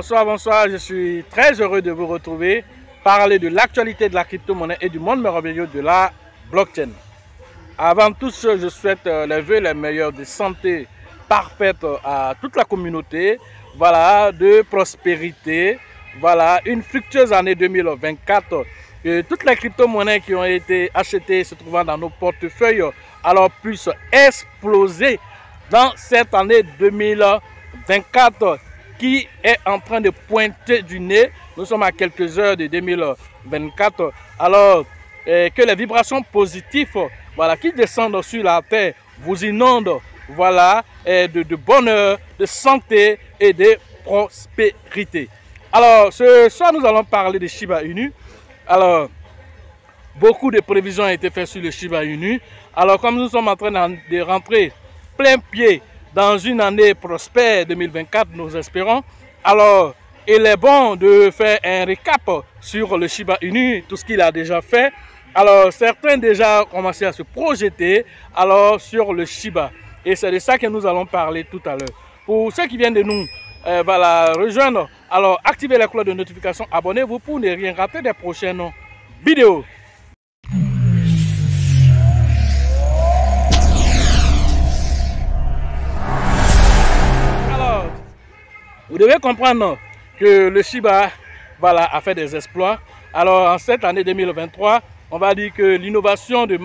Bonsoir, bonsoir, je suis très heureux de vous retrouver, parler de l'actualité de la crypto-monnaie et du monde merveilleux de la blockchain. Avant tout ça, je souhaite les vœux les meilleurs de santé parfaite à toute la communauté, voilà, de prospérité, voilà, une fructueuse année 2024. Que toutes les crypto-monnaies qui ont été achetées se trouvant dans nos portefeuilles, alors puissent exploser dans cette année 2024. Qui est en train de pointer du nez. Nous sommes à quelques heures de 2024. Alors, que les vibrations positives, voilà, qui descendent sur la terre, vous inondent, voilà, de bonheur, de santé et de prospérité. Alors, ce soir, nous allons parler de Shiba Inu. Alors, beaucoup de prévisions ont été faites sur le Shiba Inu. Alors, comme nous sommes en train de rentrer plein pied dans une année prospère 2024, nous espérons. Alors, il est bon de faire un récap sur le Shiba Inu, tout ce qu'il a déjà fait. Alors, certains déjà ont commencé à se projeter alors, sur le Shiba. Et c'est de ça que nous allons parler tout à l'heure. Pour ceux qui viennent de nous voilà, rejoindre, alors activez la cloche de notification, abonnez-vous pour ne rien rater des prochaines vidéos. Vous devez comprendre que le Shiba voilà, a fait des exploits. Alors en cette année 2023, on va dire que l'innovation de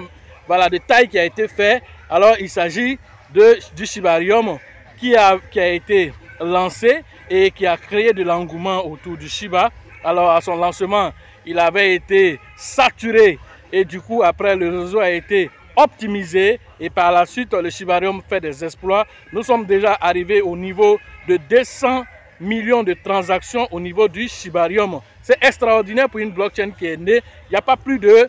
taille qui a été faite, alors il s'agit du Shibarium qui a été lancé et qui a créé de l'engouement autour du Shiba. Alors à son lancement, il avait été saturé et du coup après le réseau a été optimisé et par la suite le Shibarium fait des exploits. Nous sommes déjà arrivés au niveau de 200 millions de transactions au niveau du Shibarium. C'est extraordinaire pour une blockchain qui est née il n'y a pas plus de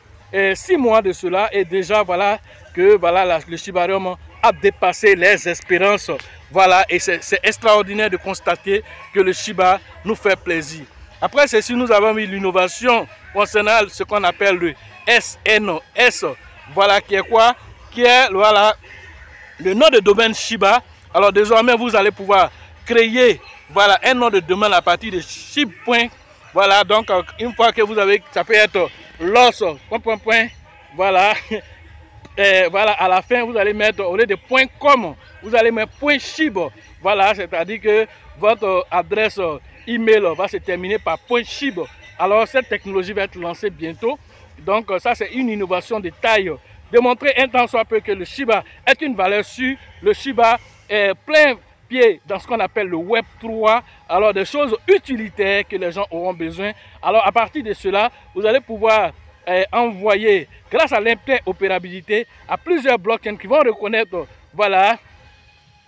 6 mois de cela et déjà voilà que voilà, le Shibarium a dépassé les espérances. Voilà, et c'est extraordinaire de constater que le Shiba nous fait plaisir. Après ceci, nous avons mis l'innovation concernant ce qu'on appelle le SNS. Voilà qui est quoi? Qui est voilà, le nom de domaine Shiba. Alors désormais, vous allez pouvoir créer voilà, un nom de domaine à partir de Shib. Voilà, donc une fois que vous avez, ça peut être los, voilà. Et voilà, à la fin, vous allez mettre, au lieu de .com, vous allez mettre .shib. Voilà, c'est-à-dire que votre adresse email va se terminer par .shib. Alors, cette technologie va être lancée bientôt. Donc, ça, c'est une innovation de taille. Démontrer un tant soit peu que le Shiba est une valeur sûre. Le Shiba est plein pied dans ce qu'on appelle le Web 3. Alors, des choses utilitaires que les gens auront besoin. Alors, à partir de cela, vous allez pouvoir envoyer, grâce à l'interopérabilité, à plusieurs blockchains qui vont reconnaître, voilà,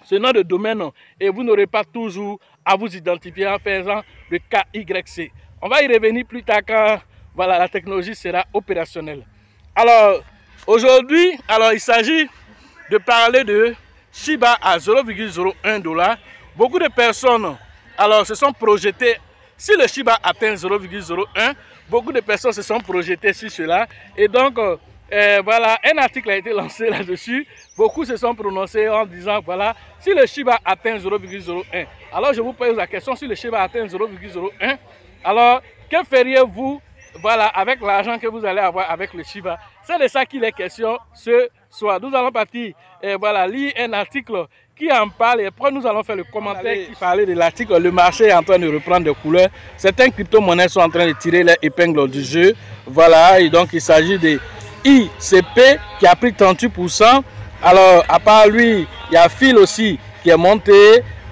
ce nom de domaine et vous n'aurez pas toujours à vous identifier en faisant le KYC. On va y revenir plus tard quand voilà, la technologie sera opérationnelle. Alors, Aujourd'hui, alors il s'agit de parler de Shiba à 0,01 $. Beaucoup de personnes alors se sont projetées, si le Shiba atteint 0,01, beaucoup de personnes se sont projetées sur cela. Et donc, voilà, un article a été lancé là-dessus. Beaucoup se sont prononcés en disant, voilà, si le Shiba atteint 0,01, alors je vous pose la question, si le Shiba atteint 0,01, alors que feriez-vous, voilà, avec l'argent que vous allez avoir avec le Shiba? C'est de ça qu'il est question ce soir. Nous allons partir, voilà, lire un article qui en parle et après nous allons faire le commentaire qui parlait de l'article. Le marché est en train de reprendre des couleurs. Certaines crypto-monnaies sont en train de tirer les épingles du jeu. Voilà, et donc il s'agit de ICP qui a pris 38%. Alors, à part lui, il y a Phil aussi qui est monté.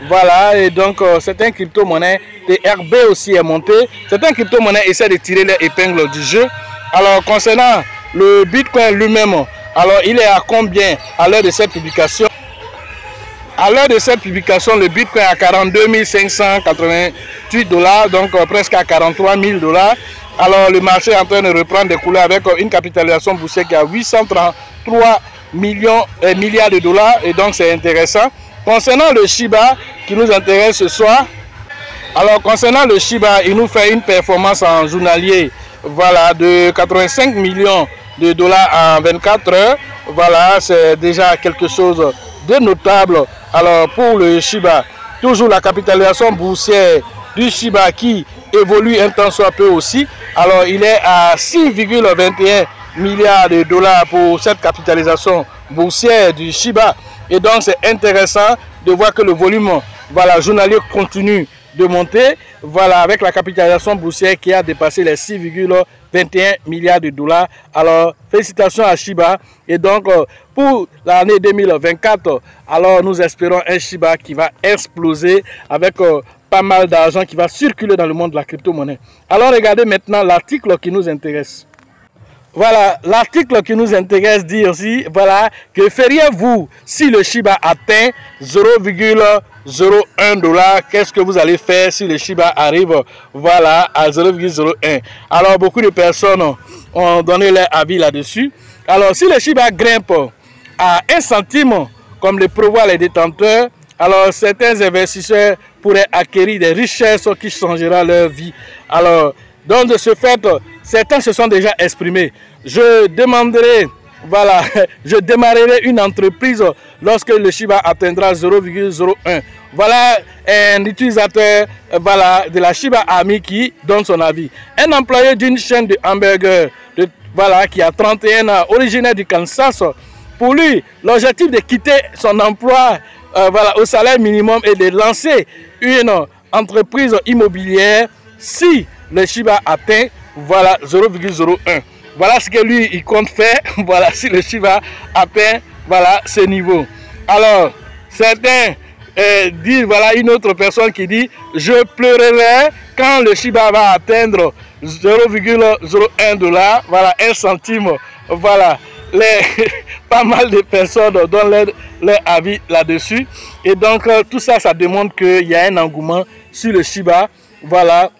Voilà, et donc certaines crypto-monnaies, TRB aussi est monté. Certaines crypto-monnaies essaient de tirer les épingles du jeu. Alors, concernant le Bitcoin lui-même, alors il est à combien à l'heure de cette publication? À l'heure de cette publication, le Bitcoin est à 42 588 $, donc presque à 43 000 $. Alors le marché est en train de reprendre des couleurs avec une capitalisation boursière qui a 833 milliards de dollars, et donc c'est intéressant. Concernant le Shiba qui nous intéresse ce soir, alors concernant le Shiba, il nous fait une performance en journalier, voilà, de 85 millions de dollars en 24 heures. Voilà, c'est déjà quelque chose de notable. Alors pour le Shiba, toujours la capitalisation boursière du Shiba qui évolue un temps soit peu aussi. Alors il est à 6,21 milliards de dollars pour cette capitalisation boursière du Shiba. Et donc c'est intéressant de voir que le volume, voilà, journalier continue de monter, voilà, avec la capitalisation boursière qui a dépassé les 6,21 milliards de dollars. Alors félicitations à Shiba. Et donc pour l'année 2024, alors nous espérons un Shiba qui va exploser avec pas mal d'argent qui va circuler dans le monde de la crypto-monnaie. Alors regardez maintenant l'article qui nous intéresse. Voilà, l'article qui nous intéresse dit aussi, voilà, que feriez-vous si le Shiba atteint 0,01 $? Qu'est-ce que vous allez faire si le Shiba arrive, voilà, à 0,01? Alors beaucoup de personnes ont donné leur avis là-dessus. Alors si le Shiba grimpe à 1 centime, comme le prévoient les détenteurs, alors certains investisseurs pourraient acquérir des richesses qui changeront leur vie. Alors, donc de ce fait, certains se sont déjà exprimés. Je demanderai, voilà, je démarrerai une entreprise lorsque le Shiba atteindra 0,01. Voilà un utilisateur, voilà, de la Shiba Ami qui donne son avis. Un employé d'une chaîne de hamburgers, voilà, qui a 31 ans, originaire du Kansas. Pour lui, l'objectif de quitter son emploi, voilà, au salaire minimum et de lancer une entreprise immobilière si le Shiba atteint, voilà, 0,01. Voilà ce que lui il compte faire, voilà, si le Shiba atteint, voilà, ce niveau. Alors certains disent, voilà, une autre personne qui dit, je pleurerai quand le Shiba va atteindre 0,01 $, voilà, 1 centime. Voilà, pas mal de personnes donnent leur avis là-dessus. Et donc tout ça, ça démontre qu'il y a un engouement sur le Shiba. Voilà,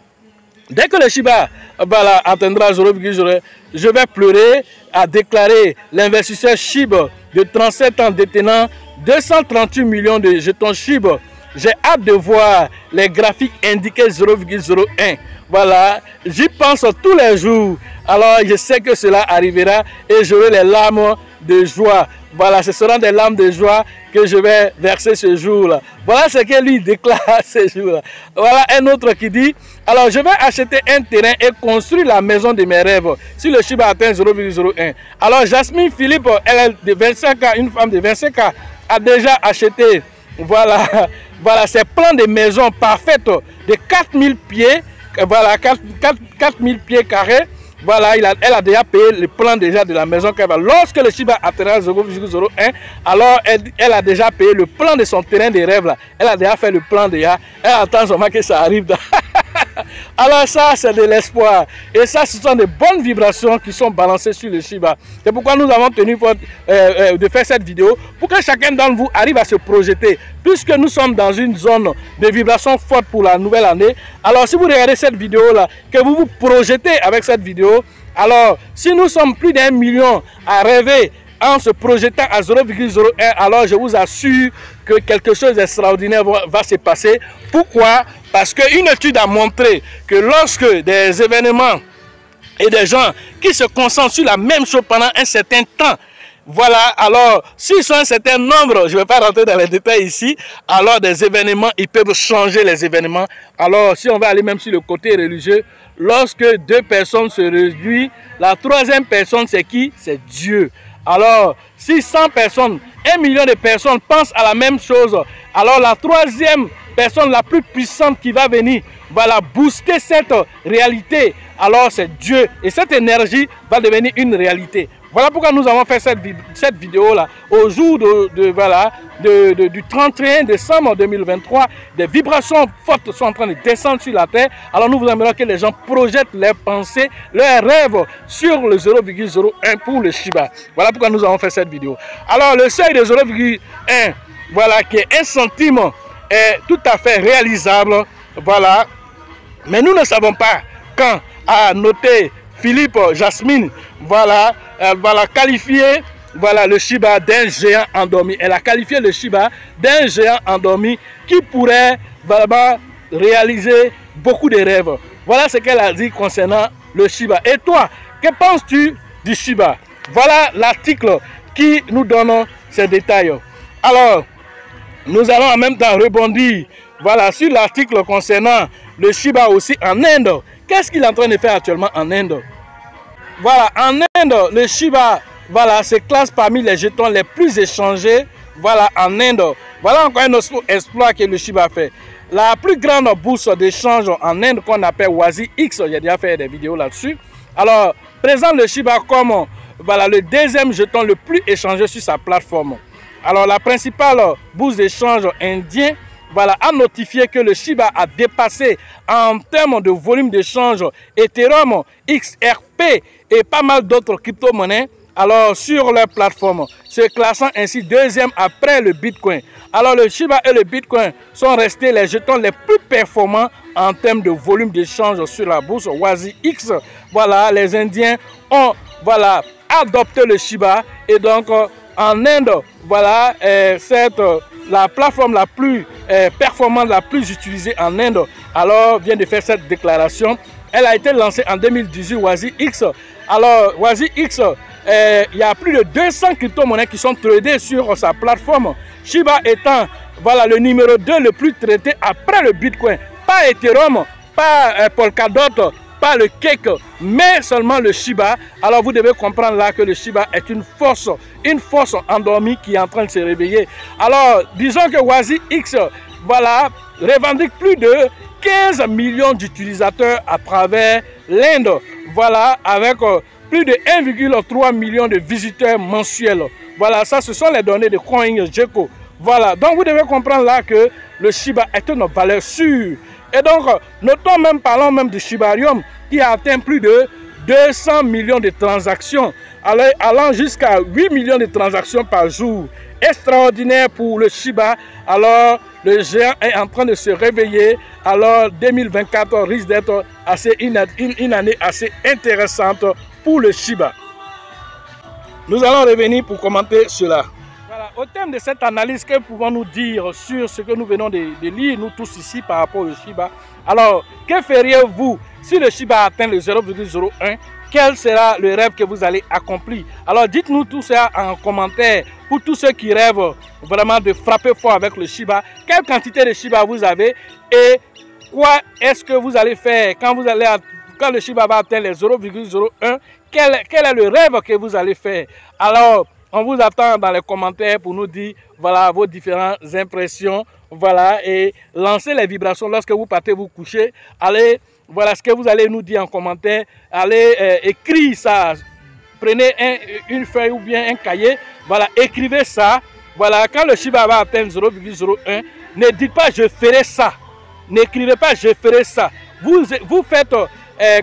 dès que le Shiba, voilà, atteindra 0,01, je vais pleurer, a déclaré l'investisseur Shiba de 37 ans détenant 238 millions de jetons Shiba. J'ai hâte de voir les graphiques indiqués 0,01. Voilà, j'y pense tous les jours. Alors je sais que cela arrivera et j'aurai les larmes de joie. Voilà, ce seront des larmes de joie que je vais verser ce jour-là. Voilà ce que lui déclare ce jour-là. Voilà un autre qui dit, alors je vais acheter un terrain et construire la maison de mes rêves si le Shiba atteint 0,01. Alors Jasmine Philippe, elle est de 25 ans, une femme de 25 ans, a déjà acheté, voilà, voilà, ces plans de maison parfaites de 4000 pieds, voilà, 4000 pieds carrés. Voilà, elle a déjà payé le plan déjà de la maison qu'elle va. Lorsque le Shiba atteindra 0,01, alors elle a déjà payé le plan de son terrain de rêve là. Elle a déjà fait le plan déjà. Elle attend seulement que ça arrive. Alors ça, c'est de l'espoir. Et ça, ce sont des bonnes vibrations qui sont balancées sur le Shiba. C'est pourquoi nous avons tenu de faire cette vidéo, pour que chacun d'entre vous arrive à se projeter. Puisque nous sommes dans une zone de vibrations fortes pour la nouvelle année. Alors si vous regardez cette vidéo-là, que vous vous projetez avec cette vidéo, Alors, si nous sommes plus d'1 million à rêver en se projetant à 0,01, alors je vous assure que quelque chose d'extraordinaire va se passer. Pourquoi? Parce qu'une étude a montré que lorsque des événements et des gens qui se concentrent sur la même chose pendant un certain temps, voilà, alors s'ils sont un certain nombre, je ne vais pas rentrer dans les détails ici, alors des événements, ils peuvent changer les événements. Alors si on va aller même sur le côté religieux, lorsque 2 personnes se réunissent, la 3e personne c'est qui? C'est Dieu. Alors si 100 personnes, 1 million de personnes pensent à la même chose, alors la 3e personne la plus puissante qui va venir, va la booster cette réalité, alors c'est Dieu. Et cette énergie va devenir une réalité. Voilà pourquoi nous avons fait cette vidéo-là au jour du 31 décembre 2023. Des vibrations fortes sont en train de descendre sur la terre. Alors nous vous aimerions que les gens projettent leurs pensées, leurs rêves sur le 0,01 pour le Shiba. Voilà pourquoi nous avons fait cette vidéo. Alors le seuil de 0,1, voilà, qui est 1 centime, est tout à fait réalisable. Voilà. Mais nous ne savons pas quand a noté Philippe Jasmine, voilà, elle va qualifier, voilà, le Shiba d'un géant endormi. Elle a qualifié le Shiba d'un géant endormi qui pourrait vraiment réaliser beaucoup de rêves. Voilà ce qu'elle a dit concernant le Shiba. Et toi, que penses-tu du Shiba? Voilà l'article qui nous donne ces détails. Alors, nous allons en même temps rebondir, voilà, sur l'article concernant le Shiba aussi en Inde. Qu'est-ce qu'il est en train de faire actuellement en Inde? Voilà, en Inde, le Shiba, voilà, se classe parmi les jetons les plus échangés, voilà, en Inde. Voilà encore un autre exploit que le Shiba fait. La plus grande bourse d'échange en Inde qu'on appelle WazirX, j'ai déjà fait des vidéos là-dessus. Alors, présente le Shiba comme, voilà, le 2e jeton le plus échangé sur sa plateforme. Alors, la principale bourse d'échange indien, voilà, a notifié que le Shiba a dépassé en termes de volume d'échange Ethereum, XRP et pas mal d'autres crypto-monnaies, alors sur leur plateforme, se classant ainsi 2e après le Bitcoin. Alors le Shiba et le Bitcoin sont restés les jetons les plus performants en termes de volume d'échange sur la bourse WazirX. Voilà, les Indiens ont, voilà, adopté le Shiba et donc en Inde, voilà, la plateforme la plus performante, la plus utilisée en Inde, alors vient de faire cette déclaration. Elle a été lancée en 2018, WazirX. Alors, WazirX, il y a plus de 200 crypto-monnaies qui sont tradées sur sa plateforme. Shiba étant, voilà, le numéro 2 le plus traité après le Bitcoin. Pas Ethereum, pas Polkadot, pas le Cake, mais seulement le Shiba. Alors vous devez comprendre là que le Shiba est une force endormie qui est en train de se réveiller. Alors disons que WazirX, voilà, revendique plus de 15 millions d'utilisateurs à travers l'Inde. Voilà, avec plus de 1,3 million de visiteurs mensuels. Voilà, ça ce sont les données de CoinGecko. Voilà, donc vous devez comprendre là que le Shiba est une valeur sûre. Et donc, notons même, parlons même du Shibarium qui a atteint plus de 200 millions de transactions, allant jusqu'à 8 millions de transactions par jour. Extraordinaire pour le Shiba. Alors, le géant est en train de se réveiller. Alors, 2024 risque d'être une année assez intéressante pour le Shiba. Nous allons revenir pour commenter cela. Voilà, au thème de cette analyse, que pouvons-nous dire sur ce que nous venons de lire, nous tous ici, par rapport au Shiba? Alors, que feriez-vous si le Shiba atteint le 0,01? Quel sera le rêve que vous allez accomplir? Alors, dites-nous tout ça en commentaire pour tous ceux qui rêvent vraiment de frapper fort avec le Shiba. Quelle quantité de Shiba vous avez et quoi est-ce que vous allez faire quand le Shiba va atteindre les 0,01? Quel est le rêve que vous allez faire? Alors, on vous attend dans les commentaires pour nous dire, voilà, vos différentes impressions, voilà, et lancez les vibrations lorsque vous partez vous coucher. Allez, voilà ce que vous allez nous dire en commentaire. Allez, écrire ça. Prenez une feuille ou bien un cahier, voilà, écrivez ça. Voilà, quand le Shiba va atteindre 0,01, ne dites pas je ferai ça. N'écrivez pas je ferai ça. Vous faites,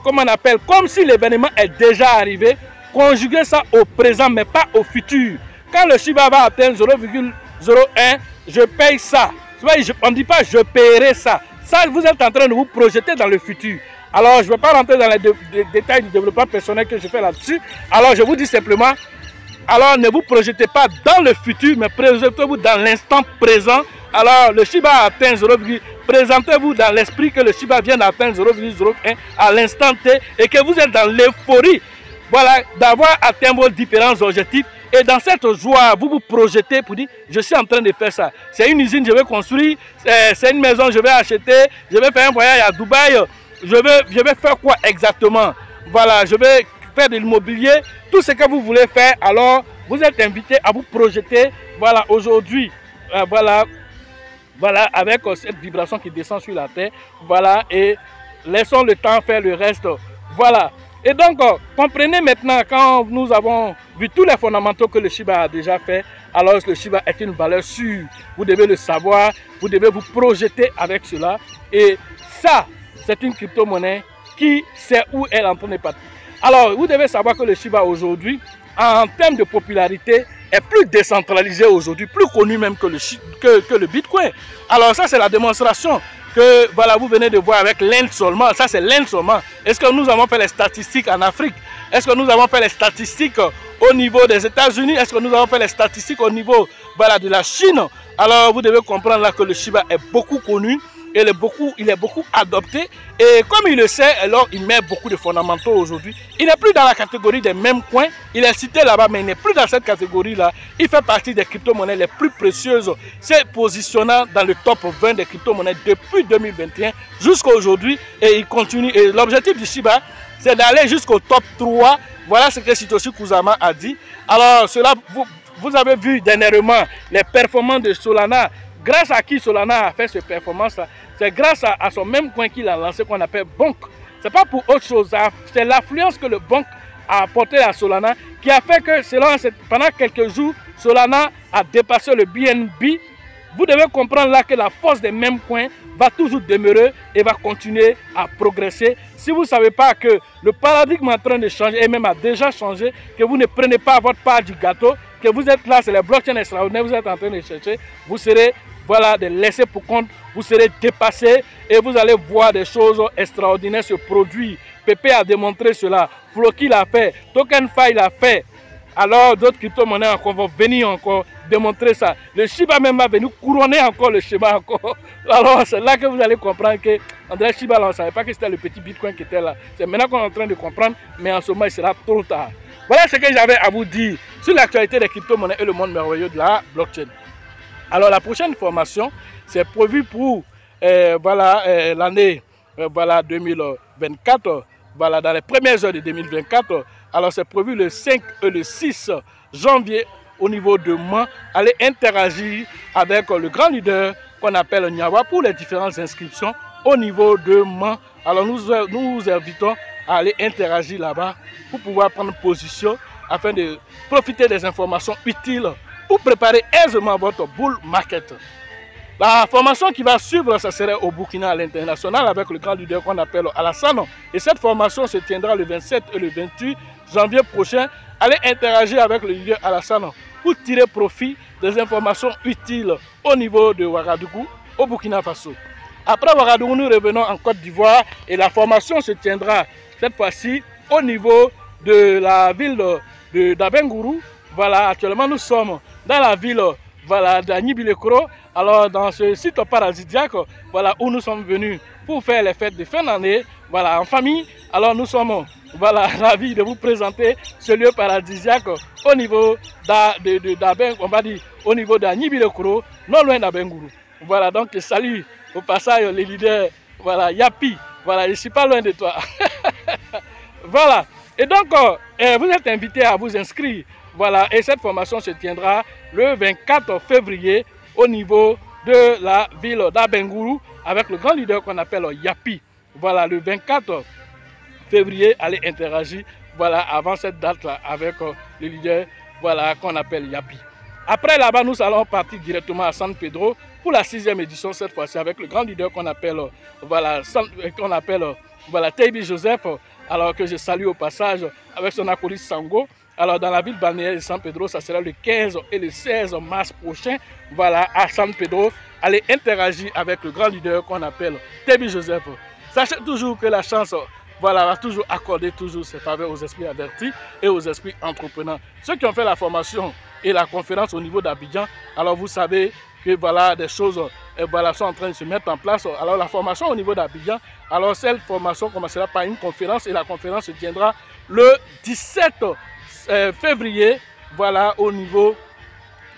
comment on appelle, comme si l'événement est déjà arrivé. Conjuguez ça au présent, mais pas au futur. Quand le Shiba va atteindre 0,01, je paye ça. On ne dit pas je paierai ça. Ça, vous êtes en train de vous projeter dans le futur. Alors, je ne vais pas rentrer dans les détails du développement personnel que je fais là-dessus. Alors, je vous dis simplement, alors ne vous projetez pas dans le futur, mais projetez-vous dans l'instant présent. Alors, le Shiba a atteint 0, présentez-vous dans l'esprit que le Shiba vient d'atteindre 0,01 à l'instant T et que vous êtes dans l'euphorie, voilà, d'avoir atteint vos différents objectifs. Et dans cette joie, vous vous projetez pour dire, je suis en train de faire ça. C'est une usine, je vais construire, c'est une maison, je vais acheter, je vais faire un voyage à Dubaï, je vais faire quoi exactement? Voilà, je vais faire de l'immobilier, tout ce que vous voulez faire. Alors, vous êtes invité à vous projeter, voilà, aujourd'hui, voilà, avec cette vibration qui descend sur la terre, voilà, et laissons le temps faire le reste, voilà. Et donc, comprenez maintenant, quand nous avons vu tous les fondamentaux que le Shiba a déjà fait, alors le Shiba est une valeur sûre. Vous devez le savoir, vous devez vous projeter avec cela. Et ça, c'est une crypto-monnaie qui sait où elle est en train de partir. Alors, vous devez savoir que le Shiba aujourd'hui, en termes de popularité, est plus décentralisé aujourd'hui, plus connu même que le Bitcoin. Alors ça, c'est la démonstration que voilà, vous venez de voir avec l'Inde seulement. Ça, c'est l'Inde seulement. Est-ce que nous avons fait les statistiques en Afrique? Est-ce que nous avons fait les statistiques au niveau des États-Unis? Est-ce que nous avons fait les statistiques au niveau, voilà, de la Chine? Alors, vous devez comprendre là que le Shiba est beaucoup connu. Il est beaucoup adopté. Et comme il le sait, alors il met beaucoup de fondamentaux aujourd'hui. Il n'est plus dans la catégorie des mêmes coins. Il est cité là-bas, mais il n'est plus dans cette catégorie-là. Il fait partie des crypto-monnaies les plus précieuses. C'est positionnant dans le top 20 des crypto-monnaies depuis 2021 jusqu'à aujourd'hui. Et il continue. Et l'objectif du Shiba, c'est d'aller jusqu'au top 3. Voilà ce que Satoshi Kusama a dit. Alors, cela, vous avez vu dernièrement les performances de Solana. Grâce à qui Solana a fait cette performance-là? C'est grâce à son même coin qu'il a lancé, qu'on appelle Bonk. Ce n'est pas pour autre chose. C'est l'affluence que le Bonk a apporté à Solana qui a fait que pendant quelques jours, Solana a dépassé le BNB. Vous devez comprendre là que la force des mêmes coins va toujours demeurer et va continuer à progresser. Si vous ne savez pas que le paradigme est en train de changer et même a déjà changé, que vous ne prenez pas votre part du gâteau, que vous êtes là, c'est les blockchains extraordinaires, vous êtes en train de chercher, vous serez, voilà, de laisser pour compte, vous serez dépassé et vous allez voir des choses extraordinaires se produire. Pepe a démontré cela, Floki l'a fait, TokenFi l'a fait. Alors d'autres crypto-monnaies encore vont venir encore démontrer ça. Le Shiba même va venir couronner encore le Shiba encore. Alors c'est là que vous allez comprendre que André Shiba, là, on ne savait pas que c'était le petit Bitcoin qui était là. C'est maintenant qu'on est en train de comprendre, mais en ce moment il sera trop tard. Voilà ce que j'avais à vous dire sur l'actualité des crypto-monnaies et le monde merveilleux de la blockchain. Alors la prochaine formation, c'est prévu pour l'année 2024, voilà, dans les premières heures de 2024. Alors c'est prévu le 5 et le 6 janvier au niveau de Mans, aller interagir avec le grand leader qu'on appelle Nyawa pour les différentes inscriptions au niveau de Mans. Alors nous vous invitons à aller interagir là-bas pour pouvoir prendre position afin de profiter des informations utiles pour préparer aisément votre bull market. La formation qui va suivre, ça serait au Burkina à l'international avec le grand leader qu'on appelle Alassane. Et cette formation se tiendra le 27 et le 28 janvier prochain. Allez interagir avec le leader Alassane pour tirer profit des informations utiles au niveau de Ouagadougou, au Burkina Faso. Après Ouagadougou, nous revenons en Côte d'Ivoire et la formation se tiendra cette fois-ci au niveau de la ville d'Abengourou. Voilà, actuellement nous sommes dans la ville, voilà, d'Agnibilekro. Alors dans ce site paradisiaque, voilà, où nous sommes venus pour faire les fêtes de fin d'année, voilà, en famille. Alors nous sommes, voilà, ravis de vous présenter ce lieu paradisiaque au niveau on va dire au niveau d'Agnibilekro, non loin d'Abengourou. Voilà, donc salut au passage les leaders, voilà, Yapi, voilà, je ne suis pas loin de toi. Voilà, et donc vous êtes invités à vous inscrire. Voilà, et cette formation se tiendra le 24 février au niveau de la ville d'Abengourou avec le grand leader qu'on appelle Yapi. Voilà, le 24 février, allez interagir, voilà, avant cette date-là avec le leader, voilà, qu'on appelle Yapi. Après là-bas, nous allons partir directement à San Pedro pour la 6e édition cette fois-ci avec le grand leader qu'on appelle, voilà, voilà, Teibi Joseph, alors que je salue au passage avec son acolyte Sango. Alors dans la ville balnéaire de San Pedro, ça sera le 15 et le 16 mars prochain. Voilà, à San Pedro, allez interagir avec le grand leader qu'on appelle Teibi Joseph. Sachez toujours que la chance voilà, va toujours accorder toujours ses faveurs aux esprits avertis et aux esprits entrepreneurs. Ceux qui ont fait la formation et la conférence au niveau d'Abidjan, alors vous savez que voilà, des choses voilà, sont en train de se mettre en place. Alors la formation au niveau d'Abidjan, alors cette formation commencera par une conférence et la conférence se tiendra le 17 février, voilà, au niveau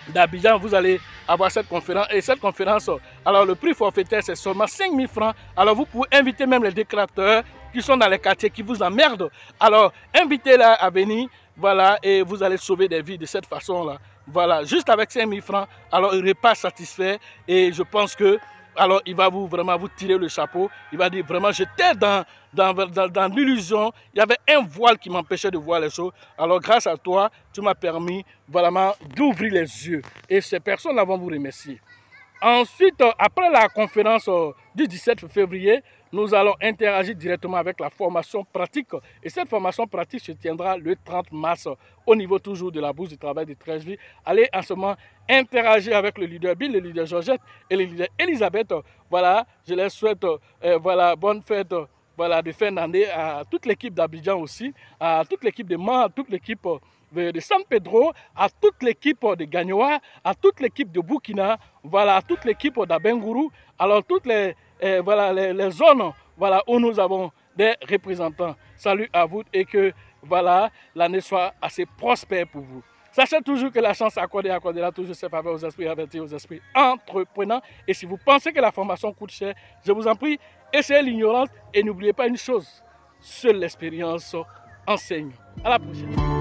d'Abidjan. Vous allez avoir cette conférence et cette conférence, alors le prix forfaitaire c'est seulement 5 000 francs. Alors vous pouvez inviter même les déclarateurs qui sont dans les quartiers, qui vous emmerdent. Alors invitez-les à venir, voilà, et vous allez sauver des vies de cette façon-là. Voilà, juste avec 5 000 francs, alors il n'est pas satisfait et je pense que alors il va vraiment vous tirer le chapeau. Il va dire vraiment j'étais dans l'illusion, il y avait un voile qui m'empêchait de voir les choses. Alors grâce à toi, tu m'as permis vraiment d'ouvrir les yeux et ces personnes-là vont vous remercier. Ensuite, après la conférence du 17 février, nous allons interagir directement avec la formation pratique. Et cette formation pratique se tiendra le 30 mars au niveau toujours de la bourse du travail de Treichville. Allez en ce moment interagir avec le leader Bill, le leader Georgette et le leader Elisabeth. Voilà, je les souhaite voilà, bonne fête voilà, de fin d'année à toute l'équipe d'Abidjan aussi, à toute l'équipe de Mans, à toute l'équipe de San Pedro, à toute l'équipe de Gagnoa, à toute l'équipe de Burkina, voilà, à toute l'équipe d'Abengourou, alors toutes voilà, les zones voilà, où nous avons des représentants. Salut à vous et que voilà, l'année soit assez prospère pour vous. Sachez toujours que la chance accordera toujours ses faveurs aux esprits avertis, aux esprits entreprenants. Et si vous pensez que la formation coûte cher, je vous en prie, essayez l'ignorance et n'oubliez pas une chose, seule l'expérience enseigne. À la prochaine.